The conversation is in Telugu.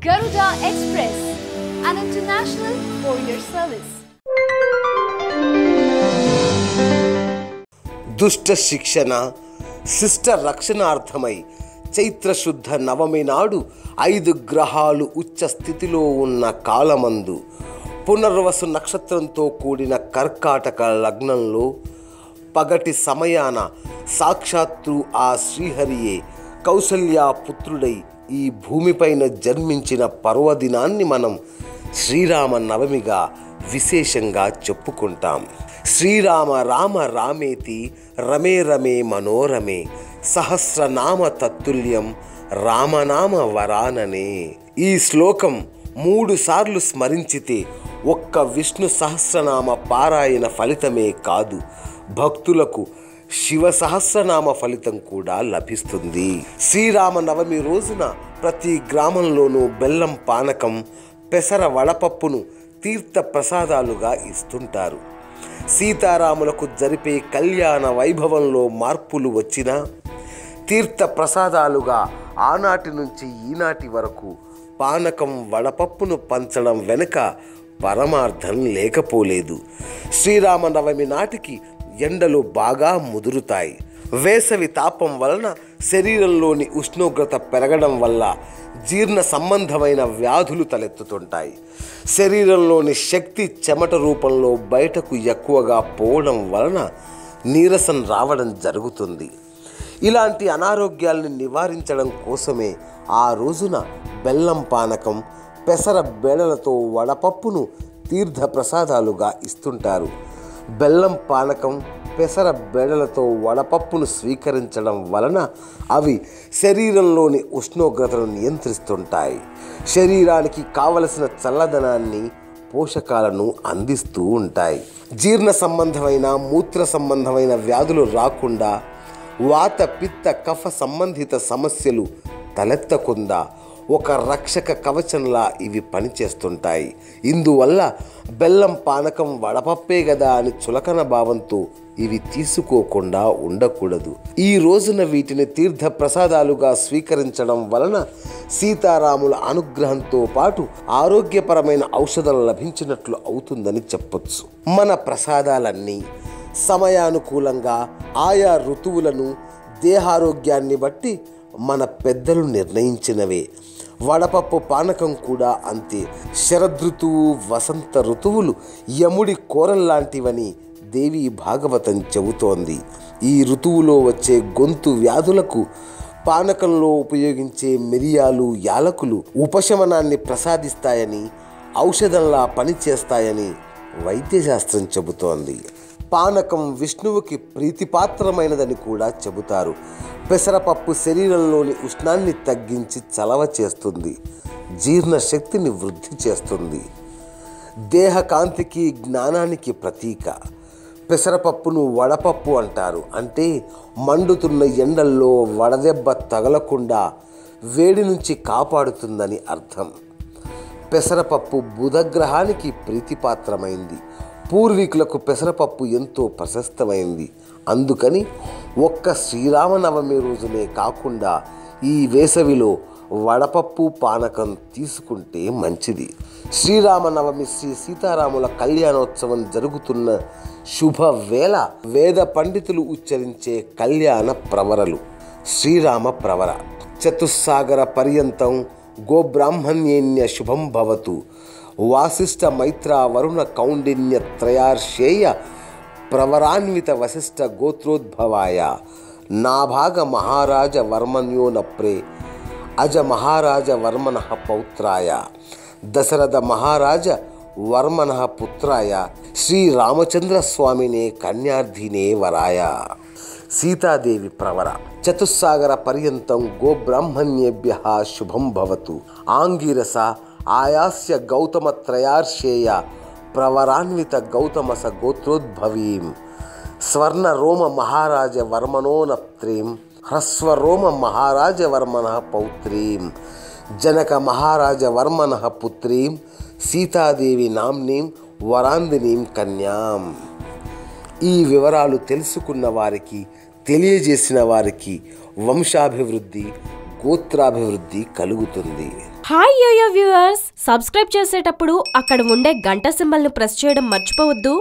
Garuda Express, an international courier service. దుష్ట శిక్షణ శిష్ట రక్షణార్థమై చైత్రశుద్ధ నవమి నాడు 5 గ్రహాలు ఉచ్చ స్థితిలో ఉన్న కాలమందు పునర్వసు నక్షత్రంతో కూడిన కర్కాటక లగ్నంలో పగటి సమయాన సాక్షాత్తు ఆ శ్రీహరియే కౌసల్య పుత్రుడై ఈ భూమిపైన జన్మించిన పర్వదినాన్ని మనం శ్రీరామ నవమిగా విశేషంగా చెప్పుకుంటాం. శ్రీరామ రామ రామేతి రమే రమే మనోరమే సహస్రనామ తత్తుల్యం రామనామ వరాననే. ఈ శ్లోకం 3 సార్లు స్మరించితే ఒక్క విష్ణు సహస్రనామ పారాయణ ఫలితమే కాదు, భక్తులకు శివ సహస్రనామ ఫలితం కూడా లభిస్తుంది. శ్రీరామ నవమి రోజున ప్రతి గ్రామంలోనూ బెల్లం పానకం, పెసర వడపప్పును తీర్థ ప్రసాదాలుగా ఇస్తుంటారు. సీతారాములకు జరిపే కళ్యాణ వైభవంలో మార్పులు వచ్చినా తీర్థ ప్రసాదాలుగా ఆనాటి నుంచి ఈనాటి వరకు పానకం వడపప్పును పంచడం వెనుక పరమార్థం లేకపోలేదు. శ్రీరామనవమి నాటికి ఎండలు బాగా ముదురుతాయి. వేసవి తాపం వలన శరీరంలోని ఉష్ణోగ్రత పెరగడం వల్ల జీర్ణ సంబంధమైన వ్యాధులు తలెత్తుతుంటాయి. శరీరంలోని శక్తి చెమట రూపంలో బయటకు ఎక్కువగా పోవడం వలన నీరసం రావడం జరుగుతుంది. ఇలాంటి అనారోగ్యాలను నివారించడం కోసమే ఆ రోజున బెల్లం పానకం, పెసర బేడలతో వడపప్పును తీర్థ ప్రసాదాలుగా ఇస్తుంటారు. బెల్లం పానకం, పెసర బేడలతో వడపప్పును స్వీకరించడం వలన అవి శరీరంలోని ఉష్ణోగ్రతను నియంత్రిస్తుంటాయి. శరీరానికి కావలసిన చల్లదనాన్ని, పోషకాలను అందిస్తూ ఉంటాయి. జీర్ణ సంబంధమైన, మూత్ర సంబంధమైన వ్యాధులు రాకుండా, వాత పిత్త కఫ సంబంధిత సమస్యలు తలెత్తకుండా ఒక రక్షక కవచంలా ఇవి పనిచేస్తుంటాయి. ఇందువల్ల బెల్లం పానకం వడపప్పే కదా అని చులకన భావంతో ఇవి తీసుకోకుండా ఉండకూడదు. ఈ రోజున వీటిని తీర్థ ప్రసాదాలుగా స్వీకరించడం వలన సీతారాముల అనుగ్రహంతో పాటు ఆరోగ్యపరమైన ఔషధం లభించినట్లు అవుతుందని చెప్పొచ్చు. మన ప్రసాదాలన్నీ సమయానుకూలంగా ఆయా ఋతువులను, దేహారోగ్యాన్ని బట్టి మన పెద్దలు నిర్ణయించినవే. వడపప్పు పానకం కూడా అంతే. శరదృతువు, వసంత ఋతువులు యముడి కోరల్లాంటివని దేవి భాగవతం చెబుతోంది. ఈ ఋతువులో వచ్చే గొంతు వ్యాధులకు పానకంలో ఉపయోగించే మిరియాలు, యాలకులు ఉపశమనాన్ని ప్రసాదిస్తాయని, ఔషధంలా పనిచేస్తాయని వైద్యశాస్త్రం చెబుతోంది. పానకం విష్ణువుకి ప్రీతిపాత్రమైనదని కూడా చెబుతారు. పెసరపప్పు శరీరంలోని ఉష్ణాన్ని తగ్గించి చలవ చేస్తుంది, జీర్ణశక్తిని వృద్ధి చేస్తుంది. దేహకాంతికి, జ్ఞానానికి ప్రతీక. పెసరపప్పును వడపప్పు అంటారు. అంటే మండుతున్న ఎండల్లో వడదెబ్బ తగలకుండా వేడి నుంచి కాపాడుతుందని అర్థం. పెసరపప్పు బుధగ్రహానికి ప్రీతిపాత్రమైంది. పూర్వీకులకు పెసరపప్పు ఎంతో ప్రశస్తమైంది. అందుకని ఒక్క శ్రీరామనవమి రోజునే కాకుండా ఈ వేసవిలో వడపప్పు పానకం తీసుకుంటే మంచిది. శ్రీరామనవమి శ్రీ సీతారాముల కళ్యాణోత్సవం జరుగుతున్న శుభవేళ వేద పండితులు ఉచ్చరించే కళ్యాణ ప్రవరలు. శ్రీరామ ప్రవర చతుస్సాగర పర్యంతం గోబ్రాహ్మణ్యేన్య శుభం భవతు వాసిష్ఠ మైత్ర వరుణ కౌండిన్య త్రయార్షేయ ప్రవరాన్విత వశిష్ఠ గోత్రోద్భవాయ నాభాగ మహారాజ వర్మన్యో నప్రే అజ మహారాజ వర్మణ పౌత్రాయ దశరథ మహారాజ వర్మణ పుత్రాయ శ్రీరామచంద్ర స్వామినే కన్యార్థినే వరాయ. సీతాదేవి ప్రవర చతుస్సాగర పర్యంతం గోబ్రాహ్మణ్యేభ్య శుభం భవతు ఆంగిరస ఆయాస్య గౌతమ త్రయార్షేయ ప్రవరాన్విత గౌతమస గోత్రోద్భవీం స్వర్ణ రోమ మహారాజ వర్మణోనప్త్రీం హ్రస్వరోమ మహారాజ వర్మణ పౌత్రీం జనక మహారాజ వర్మణ పుత్రీం సీతాదేవి నామ్నీం వరాందినీం కన్యాం. ఈ వివరాలు తెలుసుకున్న వారికి, తెలియజేసిన వారికి వంశాభివృద్ధి, గోత్రాభివృద్ధి కలుగుతుంది. హాయ్ యోయో వ్యూవర్స్, సబ్స్క్రైబ్ చేసేటప్పుడు అక్కడ ఉండే గంట సింబల్ ను ప్రెస్ చేయడం మర్చిపోవద్దు.